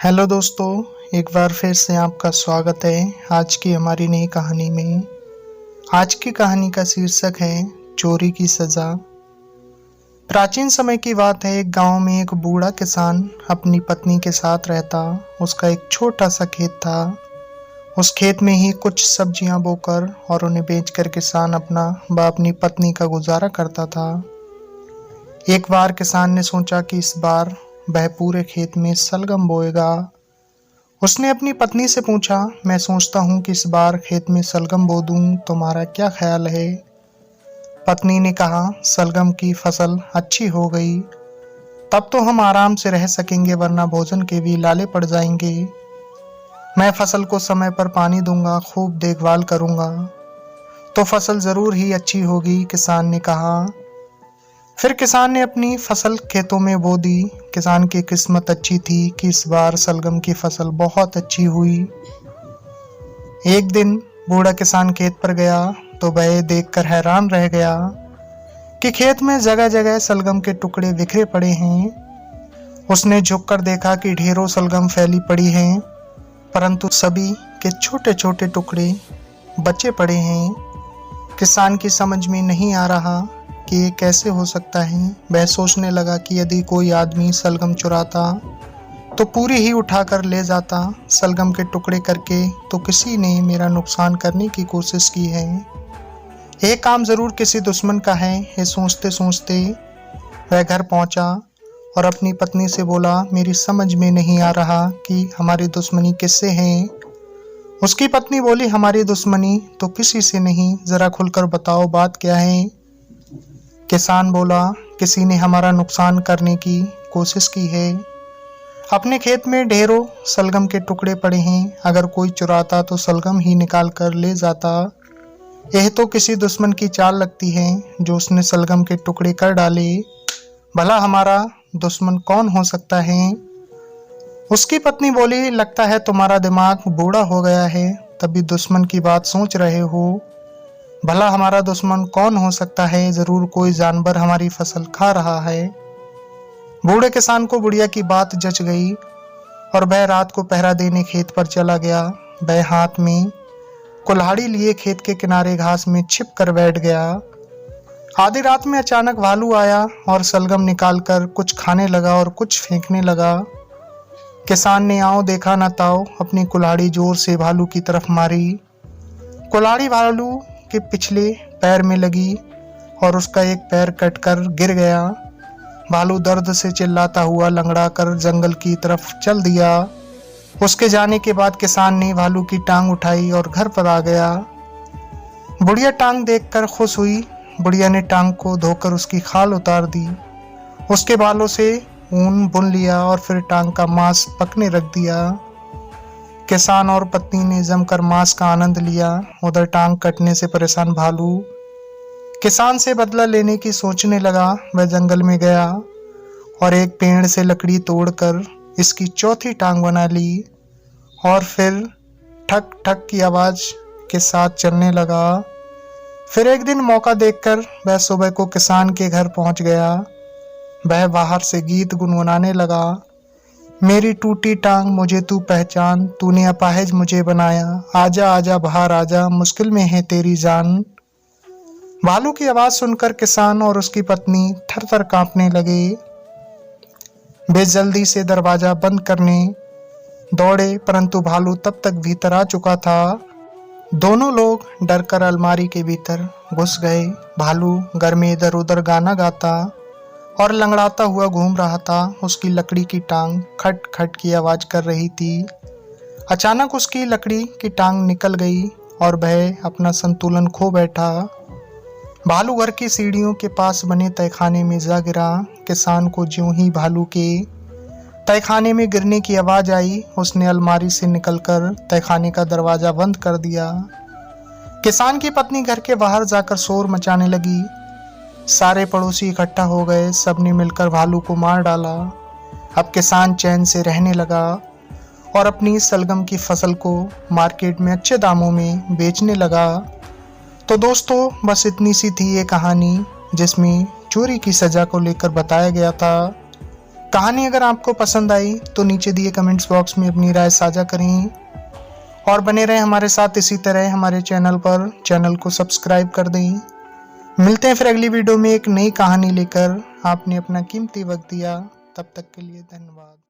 Hello दोस्तों, एक बार फिर से आपका स्वागत है आज की हमारी नई कहानी में। आज की कहानी का शीर्षक है चोरी की सजा। प्राचीन समय की बात है। एक गांव में एक बूढ़ा किसान अपनी पत्नी के साथ रहता। उसका एक छोटा सा खेत था। उस खेत में ही कुछ सब्जियां बोकर और उन्हें बेचकर किसान अपना व अपनी पत्नी का गुजारा करता था। एक बार किसान ने सोचा कि इस बार वह पूरे खेत में सलगम बोएगा। उसने अपनी पत्नी से पूछा, मैं सोचता हूँ कि इस बार खेत में सलगम बो दूं, तुम्हारा क्या ख्याल है? पत्नी ने कहा, सलगम की फसल अच्छी हो गई तब तो हम आराम से रह सकेंगे, वरना भोजन के भी लाले पड़ जाएंगे। मैं फसल को समय पर पानी दूंगा, खूब देखभाल करूंगा तो फसल जरूर ही अच्छी होगी, किसान ने कहा। फिर किसान ने अपनी फसल खेतों में बो दी। किसान की किस्मत अच्छी थी कि इस बार सलगम की फसल बहुत अच्छी हुई। एक दिन बूढ़ा किसान खेत पर गया तो वह देखकर हैरान रह गया कि खेत में जगह जगह सलगम के टुकड़े बिखरे पड़े हैं। उसने झुककर देखा कि ढेरों सलगम फैली पड़ी हैं, परंतु सभी के छोटे छोटे टुकड़े बचे पड़े हैं। किसान की समझ में नहीं आ रहा कि ये कैसे हो सकता है। वह सोचने लगा कि यदि कोई आदमी सलगम चुराता तो पूरी ही उठाकर ले जाता। सलगम के टुकड़े करके तो किसी ने मेरा नुकसान करने की कोशिश की है। ये काम जरूर किसी दुश्मन का है। ये सोचते सोचते वह घर पहुंचा और अपनी पत्नी से बोला, मेरी समझ में नहीं आ रहा कि हमारी दुश्मनी किससे है। उसकी पत्नी बोली, हमारी दुश्मनी तो किसी से नहीं, जरा खुलकर बताओ बात क्या है। किसान बोला, किसी ने हमारा नुकसान करने की कोशिश की है। अपने खेत में ढेरों सलगम के टुकड़े पड़े हैं, अगर कोई चुराता तो सलगम ही निकाल कर ले जाता। यह तो किसी दुश्मन की चाल लगती है जो उसने सलगम के टुकड़े कर डाले। भला हमारा दुश्मन कौन हो सकता है? उसकी पत्नी बोली, लगता है तुम्हारा दिमाग बूढ़ा हो गया है, तभी दुश्मन की बात सोच रहे हो। भला हमारा दुश्मन कौन हो सकता है? जरूर कोई जानवर हमारी फसल खा रहा है। बूढ़े किसान को बुढ़िया की बात जच गई और वह रात को पहरा देने खेत पर चला गया। वह हाथ में कुल्हाड़ी लिए खेत के किनारे घास में छिप कर बैठ गया। आधी रात में अचानक भालू आया और सलगम निकाल कर कुछ खाने लगा और कुछ फेंकने लगा। किसान ने आओ देखा न ताओ अपनी कुल्हाड़ी जोर से भालू की तरफ मारी। कुल्हाड़ी भालू के पिछले पैर में लगी और उसका एक पैर कटकर गिर गया। भालू दर्द से चिल्लाता हुआ लंगड़ा कर जंगल की तरफ चल दिया। उसके जाने के बाद किसान ने भालू की टांग उठाई और घर पर आ गया। बुढ़िया टांग देखकर खुश हुई। बुढ़िया ने टांग को धोकर उसकी खाल उतार दी, उसके बालों से ऊन बुन लिया और फिर टांग का मांस पकने रख दिया। किसान और पत्नी ने जमकर मांस का आनंद लिया। उधर टांग कटने से परेशान भालू किसान से बदला लेने की सोचने लगा। वह जंगल में गया और एक पेड़ से लकड़ी तोड़कर इसकी चौथी टांग बना ली और फिर ठक ठक की आवाज के साथ चलने लगा। फिर एक दिन मौका देखकर वह सुबह को किसान के घर पहुंच गया। वह बाहर से गीत गुनगुनाने लगा, मेरी टूटी टांग मुझे तू पहचान, तूने अपाहिज मुझे बनाया, आजा आजा बाहर आजा, मुश्किल में है तेरी जान। भालू की आवाज सुनकर किसान और उसकी पत्नी थर-थर कांपने लगे। वे जल्दी से दरवाजा बंद करने दौड़े, परंतु भालू तब तक भीतर आ चुका था। दोनों लोग डरकर अलमारी के भीतर घुस गए। भालू घर में इधर उधर गाना गाता और लंगड़ाता हुआ घूम रहा था। उसकी लकड़ी की टांग खट खट की आवाज कर रही थी। अचानक उसकी लकड़ी की टांग निकल गई और वह अपना संतुलन खो बैठा। भालू घर की सीढ़ियों के पास बने तहखाने में जा गिरा। किसान को ज्यों ही भालू के तहखाने में गिरने की आवाज आई, उसने अलमारी से निकलकर तहखाने का दरवाजा बंद कर दिया। किसान की पत्नी घर के बाहर जाकर शोर मचाने लगी। सारे पड़ोसी इकट्ठा हो गए, सबने मिलकर भालू को मार डाला। अब किसान चैन से रहने लगा और अपनी सलगम की फसल को मार्केट में अच्छे दामों में बेचने लगा। तो दोस्तों, बस इतनी सी थी ये कहानी जिसमें चोरी की सज़ा को लेकर बताया गया था। कहानी अगर आपको पसंद आई तो नीचे दिए कमेंट्स बॉक्स में अपनी राय साझा करें और बने रहें हमारे साथ इसी तरह हमारे चैनल पर। चैनल को सब्सक्राइब कर दें। मिलते हैं फिर अगली वीडियो में एक नई कहानी लेकर। आपने अपना कीमती वक्त दिया, तब तक के लिए धन्यवाद।